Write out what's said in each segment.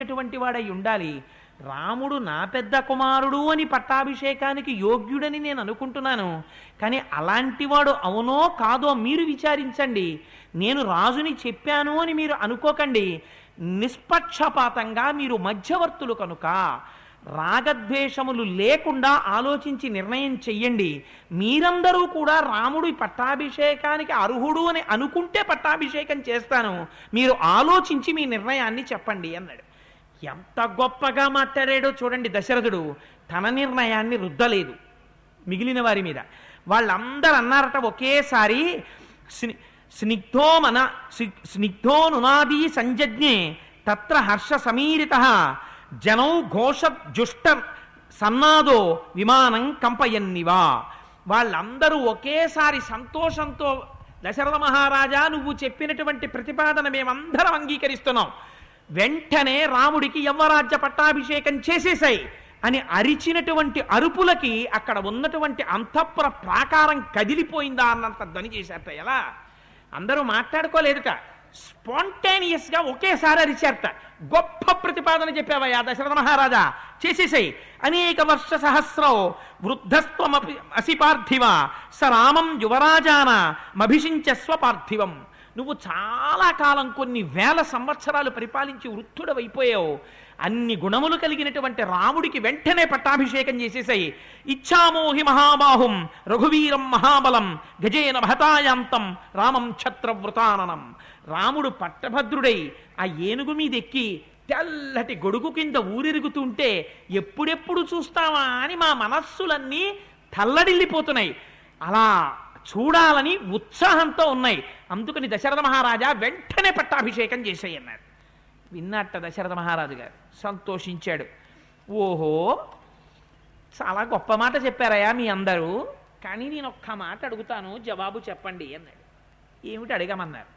అటువంటి వాడై ఉండాలి. రాముడు నా పెద్ద కుమారుడు అని పట్టాభిషేకానికి యోగ్యుడని నేను అనుకుంటున్నాను. కానీ అలాంటివాడు అవునో కాదో మీరు విచారించండి. నేను రాజుని చెప్పాను అని మీరు అనుకోకండి. నిష్పక్షపాతంగా మీరు మధ్యవర్తులు కనుక రాగద్వేషములు లేకుండా ఆలోచించి నిర్ణయం చెయ్యండి. మీరందరూ కూడా రాముడు పట్టాభిషేకానికి అర్హుడు అని అనుకుంటే పట్టాభిషేకం చేస్తాను, మీరు ఆలోచించి మీ నిర్ణయాన్ని చెప్పండి అన్నాడు. ఎంత గొప్పగా మాట్లాడాడో చూడండి దశరథుడు. తన నిర్ణయాన్ని రుద్దలేదు మిగిలిన వారి మీద. వాళ్ళందరూ అన్నారట ఒకేసారి, స్నిగ్ధో నునాదీ సంజజ్ఞే తత్ర హర్ష సమీరిత జనౌ ఘోష జుష్ట సన్నాదో విమానం కంపయన్నివా. వాళ్ళందరూ ఒకేసారి సంతోషంతో, దశరథ మహారాజా నువ్వు చెప్పినటువంటి ప్రతిపాదన మేమందరం అంగీకరిస్తున్నాం, వెంటనే రాముడికి యవ్వరాజ్య పట్టాభిషేకం చేసేసాయి అని అరిచినటువంటి అరుపులకి అక్కడ ఉన్నటువంటి అంతఃపుర ప్రాకారం కదిలిపోయిందా అన్నంత ధ్వని చేశారట. ఎలా? అందరూ మాట్లాడుకోలేదుట, స్పాంటేనియస్గా ఒకేసారి అరిచారట. గొప్ప ప్రతిపాదన చెప్పావయ్యా దశరథ మహారాజా, చేసేసాయి. అనేక వర్ష సహస్రో వృద్ధస్త్వమపి అసి పార్థివ స రామం యువరాజాన మభిషించస్వ పార్థివం. నువ్వు చాలా కాలం కొన్ని వేల సంవత్సరాలు పరిపాలించి వృద్ధుడవైపోయావు. అన్ని గుణములు కలిగినటువంటి రాముడికి వెంటనే పట్టాభిషేకం చేసేసాయి. ఇచ్ఛామోహి మహాబాహుం రఘువీరం మహాబలం గజేన భతాయాంతం రామం ఛత్రవృతాననం. రాముడు పట్టభద్రుడై ఆ ఏనుగు మీద ఎక్కి తెల్లటి గొడుగు కింద ఊరిరుగుతుంటే ఎప్పుడెప్పుడు చూస్తావా అని మా మనస్సులన్నీ తల్లడిల్లిపోతున్నాయి. అలా చూడాలని ఉత్సాహంతో ఉన్నాయి. అందుకని దశరథ మహారాజా వెంటనే పట్టాభిషేకం చేసేయి అన్నాడు. విన్నట్ట దశరథ మహారాజు గారు సంతోషించాడు. ఓహో, చాలా గొప్ప మాట చెప్పారయ్యా మీ అందరూ, కానీ నేను ఒక్క మాట అడుగుతాను, జవాబు చెప్పండి అన్నాడు. ఏమిటి అడగమన్నారు?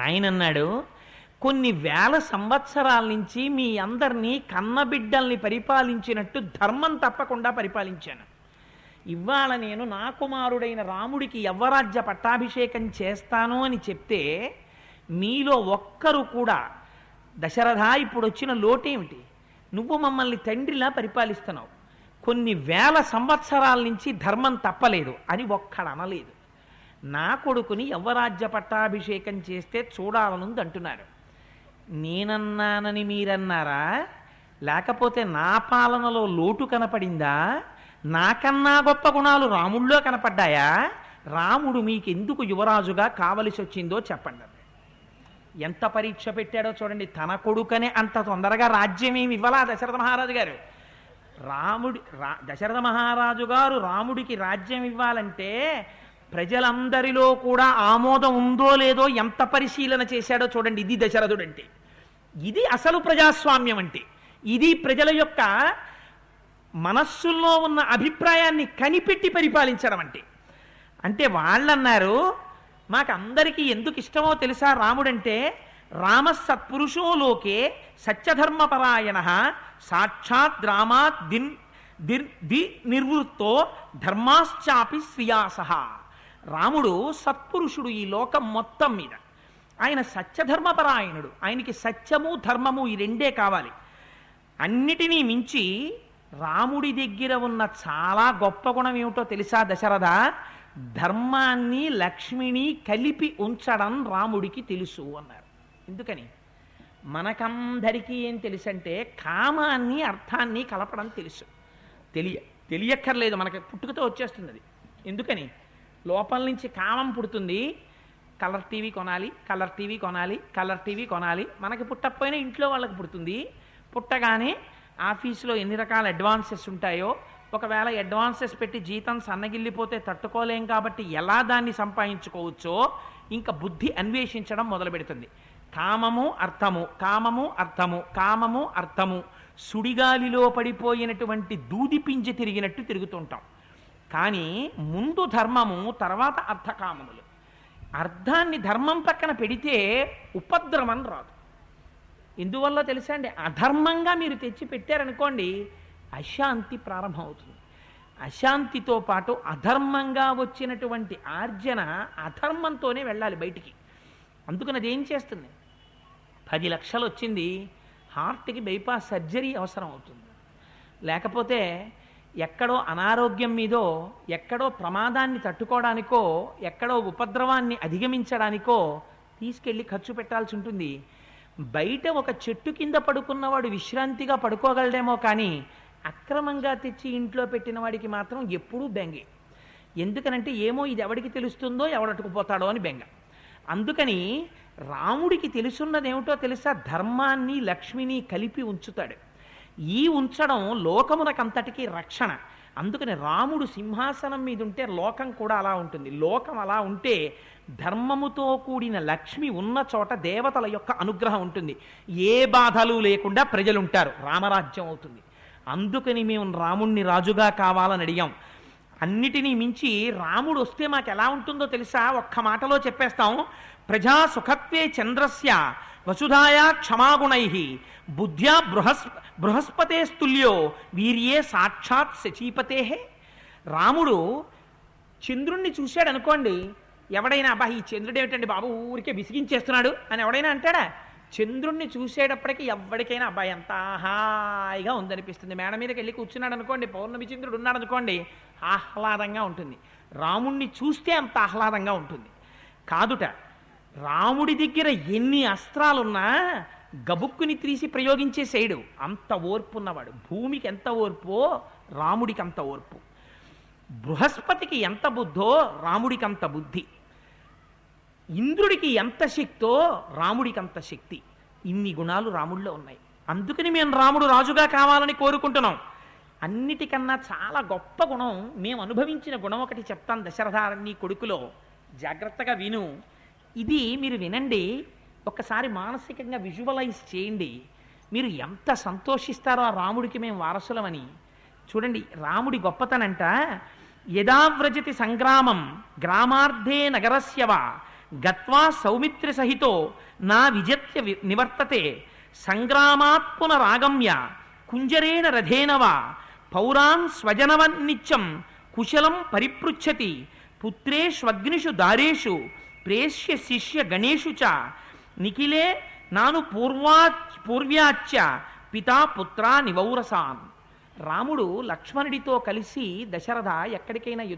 ఆయన అన్నాడు, కొన్ని వేల సంవత్సరాల నుంచి మీ అందరినీ కన్నబిడ్డల్ని పరిపాలించినట్టు ధర్మం తప్పకుండా పరిపాలించాను. ఇవాళ నేను నా కుమారుడైన రాముడికి యవ్వరాజ్య పట్టాభిషేకం చేస్తాను అని చెప్తే మీలో ఒక్కరు కూడా, దశరథ ఇప్పుడు వచ్చిన లోటేమిటి, నువ్వు మమ్మల్ని తండ్రిలా పరిపాలిస్తున్నావు, కొన్ని వేల సంవత్సరాల నుంచి ధర్మం తప్పలేదు అని ఒక్కడు అనలేదు. నా కొడుకుని యవ్వరాజ్య పట్టాభిషేకం చేస్తే చూడాలనుంది అంటున్నారు. నేనన్నానని మీరన్నారా? లేకపోతే నా పాలనలో లోటు కనపడిందా? నాకన్నా గొప్ప గుణాలు రాముడిలో కనపడ్డాయా? రాముడు మీకెందుకు యువరాజుగా కావలసి వచ్చిందో చెప్పండి. ఎంత పరీక్ష పెట్టాడో చూడండి. తన కొడుకనే అంత తొందరగా రాజ్యం ఏమి ఇవ్వలా దశరథ మహారాజు గారు. దశరథ మహారాజు గారు రాముడికి రాజ్యం ఇవ్వాలంటే ప్రజలందరిలో కూడా ఆమోదం ఉందో లేదో ఎంత పరిశీలన చేశాడో చూడండి. ఇది దశరథుడు అంటే, ఇది అసలు ప్రజాస్వామ్యం అంటే, ఇది ప్రజల యొక్క మనస్సుల్లో ఉన్న అభిప్రాయాన్ని కనిపెట్టి పరిపాలించడం అంటే. అంటే వాళ్ళన్నారు, మాకందరికీ ఎందుకు ఇష్టమో తెలుసా రాముడంటే, రామ సత్పురుషో లోకే సత్యధర్మపరాయణ సాక్షాత్ రామాత్ ది నిర్వృత్తో ధర్మాశ్చాపి శ్రియాస. రాముడు సత్పురుషుడు ఈ లోకం మొత్తం మీద. ఆయన సత్యధర్మపరాయణుడు. ఆయనకి సత్యము ధర్మము ఈ రెండే కావాలి. అన్నిటినీ మించి రాముడి దగ్గర ఉన్న చాలా గొప్ప గుణం ఏమిటో తెలుసా దశరథ? ధర్మాన్ని లక్ష్మిని కలిపి ఉంచడం రాముడికి తెలుసు అన్నారు. ఎందుకని? మనకందరికీ ఏం తెలుసంటే కామాన్ని అర్థాన్ని కలపడం తెలుసు. తెలియక్కర్లేదు, మనకి పుట్టుకతో వచ్చేస్తుంది అది. ఎందుకని? లోపల నుంచి కామం పుడుతుంది. కలర్ టీవీ కొనాలి, కలర్ టీవీ కొనాలి, కలర్ టీవీ కొనాలి. మనకి పుట్టకపోయినా ఇంట్లో వాళ్ళకి పుడుతుంది. పుట్టగానే ఆఫీసులో ఎన్ని రకాల అడ్వాన్సెస్ ఉంటాయో, ఒకవేళ అడ్వాన్సెస్ పెట్టి జీతం సన్నగిల్లిపోతే తట్టుకోలేం కాబట్టి ఎలా దాన్ని సంపాదించుకోవచ్చో ఇంకా బుద్ధి అన్వేషించడం మొదలు పెడుతుంది. కామము అర్థము, కామము అర్థము, కామము అర్థము. సుడిగాలిలో పడిపోయినటువంటి దూది పింజ తిరిగినట్టు తిరుగుతుంటాం. కానీ ముందు ధర్మము, తర్వాత అర్థకామములు. అర్థాన్ని ధర్మం పక్కన పెడితే ఉపద్రవం రాదు. ఎందువల్ల తెలుసా అండి? అధర్మంగా మీరు తెచ్చి పెట్టారనుకోండి, అశాంతి ప్రారంభమవుతుంది. అశాంతితో పాటు అధర్మంగా వచ్చినటువంటి ఆర్జన అధర్మంతోనే వెళ్ళాలి బయటికి. అందుకని అది ఏం చేస్తుంది? 10 లక్షలు వచ్చింది, హార్ట్కి బైపాస్ సర్జరీ అవసరం అవుతుంది. లేకపోతే ఎక్కడో అనారోగ్యం మీదో, ఎక్కడో ప్రమాదాన్ని తట్టుకోవడానికో, ఎక్కడో ఉపద్రవాన్ని అధిగమించడానికో తీసుకెళ్ళి ఖర్చు పెట్టాల్సి ఉంటుంది. బయట ఒక చెట్టు కింద పడుకున్నవాడు విశ్రాంతిగా పడుకోగలడేమో కానీ అక్రమంగా తెచ్చి ఇంట్లో పెట్టిన వాడికి మాత్రం ఎప్పుడూ బెంగే. ఎందుకనంటే ఏమో ఇది ఎవడికి తెలుస్తుందో, ఎవడట్టుకుపోతాడో అని బెంగ. అందుకని రాముడికి తెలుసున్నదేమిటో తెలుసా? ధర్మాన్ని లక్ష్మిని కలిపి ఉంచుతాడు. ఈ ఉంచడం లోకమునకంతటికీ రక్షణ. అందుకని రాముడు సింహాసనం మీద ఉంటే లోకం కూడా అలా ఉంటుంది. లోకం అలా ఉంటే ధర్మముతో కూడిన లక్ష్మి ఉన్న చోట దేవతల యొక్క అనుగ్రహం ఉంటుంది. ఏ బాధలు లేకుండా ప్రజలు ఉంటారు, రామరాజ్యం అవుతుంది. అందుకని మేము రాముణ్ణి రాజుగా కావాలని అడిగాం. అన్నిటినీ మించి రాముడు వస్తే మాకు ఎలా ఉంటుందో తెలుసా? ఒక్క మాటలో చెప్పేస్తాం. ప్రజా సుఖత్వే చంద్రస్య వసుధాయా క్షమాగుణై బుద్ధ్యా బృహస్పతే స్తుల్యో వీర్యే సాక్షాత్ శచీపతే. రాముడు చంద్రుణ్ణి చూశాడు అనుకోండి, ఎవడైనా అబ్బా ఈ చంద్రుడు ఏమిటండి బాబు ఊరికే విసిగించేస్తున్నాడు అని ఎవడైనా అంటాడా? చంద్రుణ్ణి చూసేటప్పటికి ఎవరికైనా అబ్బాయి ఎంత హాయిగా ఉందనిపిస్తుంది. మేడ మీదకి వెళ్ళి కూర్చున్నాడు అనుకోండి, పౌర్ణమి చంద్రుడు ఉన్నాడు అనుకోండి, ఆహ్లాదంగా ఉంటుంది. రాముణ్ణి చూస్తే అంత ఆహ్లాదంగా ఉంటుంది కాదుట. రాముడి దగ్గర ఎన్ని అస్త్రాలున్నా గబుక్కుని తీసి ప్రయోగించేసేయడు, అంత ఓర్పు ఉన్నవాడు. భూమికి ఎంత ఓర్పో రాముడికి అంత ఓర్పు. బృహస్పతికి ఎంత బుద్ధో రాముడికి అంత బుద్ధి. ఇంద్రుడికి ఎంత శక్తో రాముడికి అంత శక్తి. ఇన్ని గుణాలు రాముడిలో ఉన్నాయి. అందుకని మేము రాముడు రాజుగా కావాలని కోరుకుంటున్నాం. అన్నిటికన్నా చాలా గొప్ప గుణం, మేము అనుభవించిన గుణం ఒకటి చెప్తాను. దశరథారణ్య కొడుకులో జాగ్రత్తగా విను. ఇది మీరు వినండి, ఒక్కసారి మానసికంగా విజువలైజ్ చేయండి. మీరు ఎంత సంతోషిస్తారో ఆ రాముడికి మేము వారసులమని. చూడండి రాముడి గొప్పతనంట. యదావ్రజతి సంగ్రామం గ్రామార్ధే నగరస్యవ గత్వా సౌమిత్ర సహితో నా విజత్య నివర్తతే సంగ్రామాత్పున రాగమ్య కుంజరేణ రథేనవ పౌరాన్ స్వజనవన్నిత్యం కుశలం పరిపృచ్ఛతి పుత్రేష్వగ్నిషు దారేషు ప్రేష్య శిష్య గణేషు చ నిఖిలే నాను పూర్వ్యాచ్య పితా పుత్రా నివౌరసాన్. రాముడు లక్ష్మణుడితో కలిసి దశరథ ఎక్కడికైనా